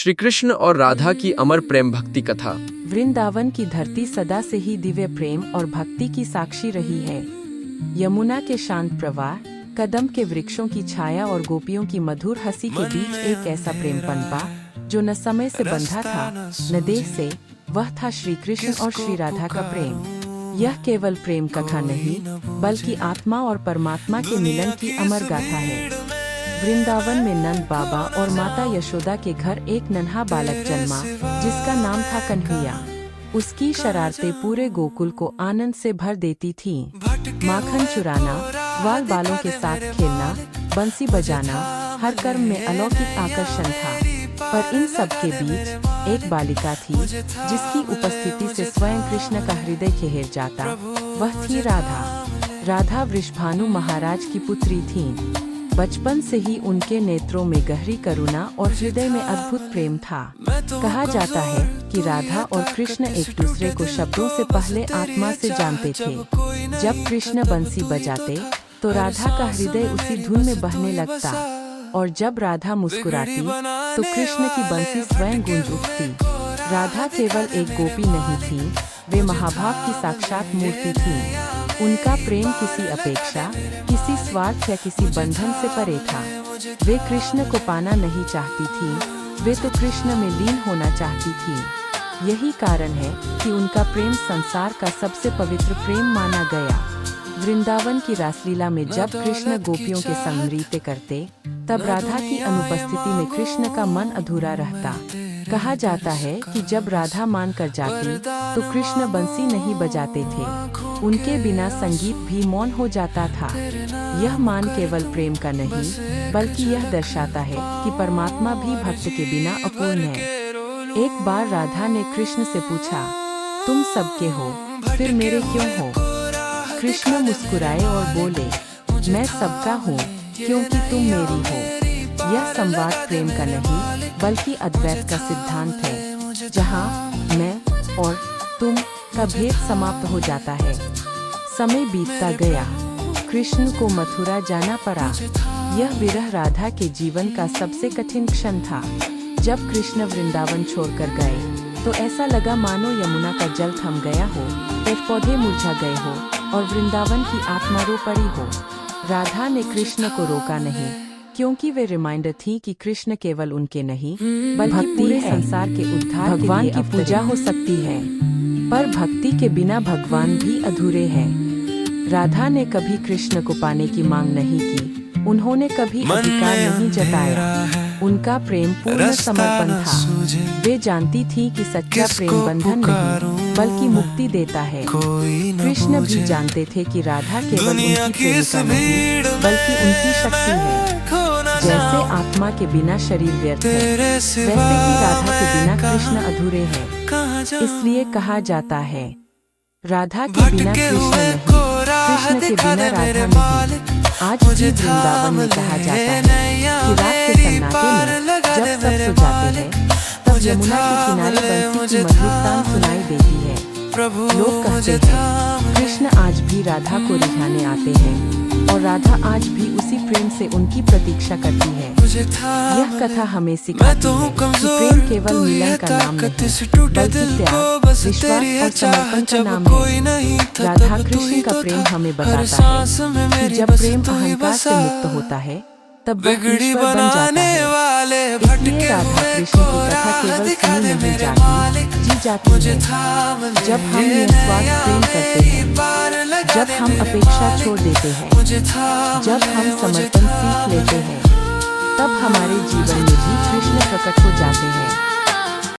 श्री कृष्ण और राधा की अमर प्रेम भक्ति कथा। वृंदावन की धरती सदा से ही दिव्य प्रेम और भक्ति की साक्षी रही है। यमुना के शांत प्रवाह, कदम के वृक्षों की छाया और गोपियों की मधुर हंसी के बीच एक ऐसा प्रेम पनपा जो न समय से बंधा था न देश से। वह था श्री कृष्ण और श्री राधा का प्रेम। यह केवल प्रेम कथा नहीं बल्कि आत्मा और परमात्मा के मिलन की अमर गाथा है। वृंदावन में नंद बाबा और माता यशोदा के घर एक नन्हा बालक जन्मा जिसका नाम था कन्हैया। उसकी शरारतें पूरे गोकुल को आनंद से भर देती थीं। माखन चुराना, ग्वाल बालों के साथ खेलना, बंसी बजाना हर कर्म में अलौकिक आकर्षण था। पर इन सब के बीच एक बालिका थी जिसकी उपस्थिति से स्वयं कृष्ण का हृदय खिल जाता। वह थी राधा। राधा वृषभानु महाराज की पुत्री थीं। बचपन से ही उनके नेत्रों में गहरी करुणा और हृदय में अद्भुत प्रेम था। कहा जाता है कि राधा और कृष्ण एक दूसरे को शब्दों से पहले आत्मा से जानते थे। जब कृष्ण बंसी बजाते तो राधा का हृदय उसी धुन में बहने लगता, और जब राधा मुस्कुराती तो कृष्ण की बंसी स्वयं गूंज उठती। राधा केवल एक गोपी नहीं थी, वे महाभाव की साक्षात मूर्ति थी। उनका प्रेम किसी अपेक्षा, किसी स्वार्थ या किसी बंधन से परे था। वे कृष्ण को पाना नहीं चाहती थी, वे तो कृष्ण में लीन होना चाहती थी। यही कारण है कि उनका प्रेम संसार का सबसे पवित्र प्रेम माना गया। वृंदावन की रासलीला में जब कृष्ण गोपियों के संग नृत्य करते तब राधा की अनुपस्थिति में कृष्ण का मन अधूरा रहता। कहा जाता है कि जब राधा मान कर जाती तो कृष्ण बंसी नहीं बजाते थे, उनके बिना संगीत भी मौन हो जाता था। यह मान केवल प्रेम का नहीं बल्कि यह दर्शाता है कि परमात्मा भी भक्त के बिना अपूर्ण है। एक बार राधा ने कृष्ण से पूछा, तुम सबके हो फिर मेरे क्यों हो? कृष्ण मुस्कुराए और बोले, मैं सबका हूँ क्योंकि तुम मेरी हो। यह संवाद प्रेम का नहीं बल्कि अद्वैत का सिद्धांत है, जहाँ मैं और तुम का भेद समाप्त हो जाता है। समय बीतता गया, कृष्ण को मथुरा जाना पड़ा। यह विरह राधा के जीवन का सबसे कठिन क्षण था। जब कृष्ण वृंदावन छोड़कर गए तो ऐसा लगा मानो यमुना का जल थम गया हो, पेड़ पौधे मुरझा गए हो और वृंदावन की आत्मा रो पड़ी हो। राधा ने कृष्ण को रोका नहीं, क्योंकि वे रिमाइंडर थी कि कृष्ण केवल उनके नहीं बल्कि पूरे संसार के उद्धार भगवान की पूजा हो सकती है। पर भक्ति के बिना भगवान भी अधूरे हैं। राधा ने कभी कृष्ण को पाने की मांग नहीं की, उन्होंने कभी अधिकार नहीं जताया। उनका प्रेम पूर्ण समर्पण था। वे जानती थी कि सच्चा प्रेम बंधन नहीं बल्कि मुक्ति देता है। कृष्ण भी जानते थे कि राधा केवल उनकी प्रेमिका नहीं बल्कि उनकी शक्ति है। जैसे आत्मा के बिना शरीर व्यर्थ है, वैसे ही राधा के बिना कृष्ण अधूरे हैं। इसलिए कहा जाता है, राधा के बिना कृष्ण नहीं, कृष्ण के बिना राधा नहीं। आज भी वृंदावन में कहा जाता है कि रात के सन्नाटे में जब सब सो जाते हैं तब यमुना के किनारे बंसी की मधुर तान सुनाई देती है। लोग कहते हैं कृष्ण आज भी राधा को रिझाने आते हैं और राधा आज भी उसी प्रेम से उनकी प्रतीक्षा करती है। यह कथा हमें सिखाती है कि प्रेम केवल मिलन का नाम नहीं बल्कि त्याग, विश्वास और समर्पण का नाम है। राधा कृष्ण का प्रेम हमें बताता है कि जब प्रेम अहंकार से मुक्त होता है तब वह ईश्वर बन जाता है। इसलिए राधा कृष्ण की कथा केवल सुनी नहीं जाती, जी जाती है। जब हम निस्वार्थ प्रेम करते हैं, जब हम अपेक्षा छोड़ देते हैं, जब हम समर्पण सीख लेते हैं, तब हमारे जीवन में भी कृष्ण प्रकट हो जाते हैं।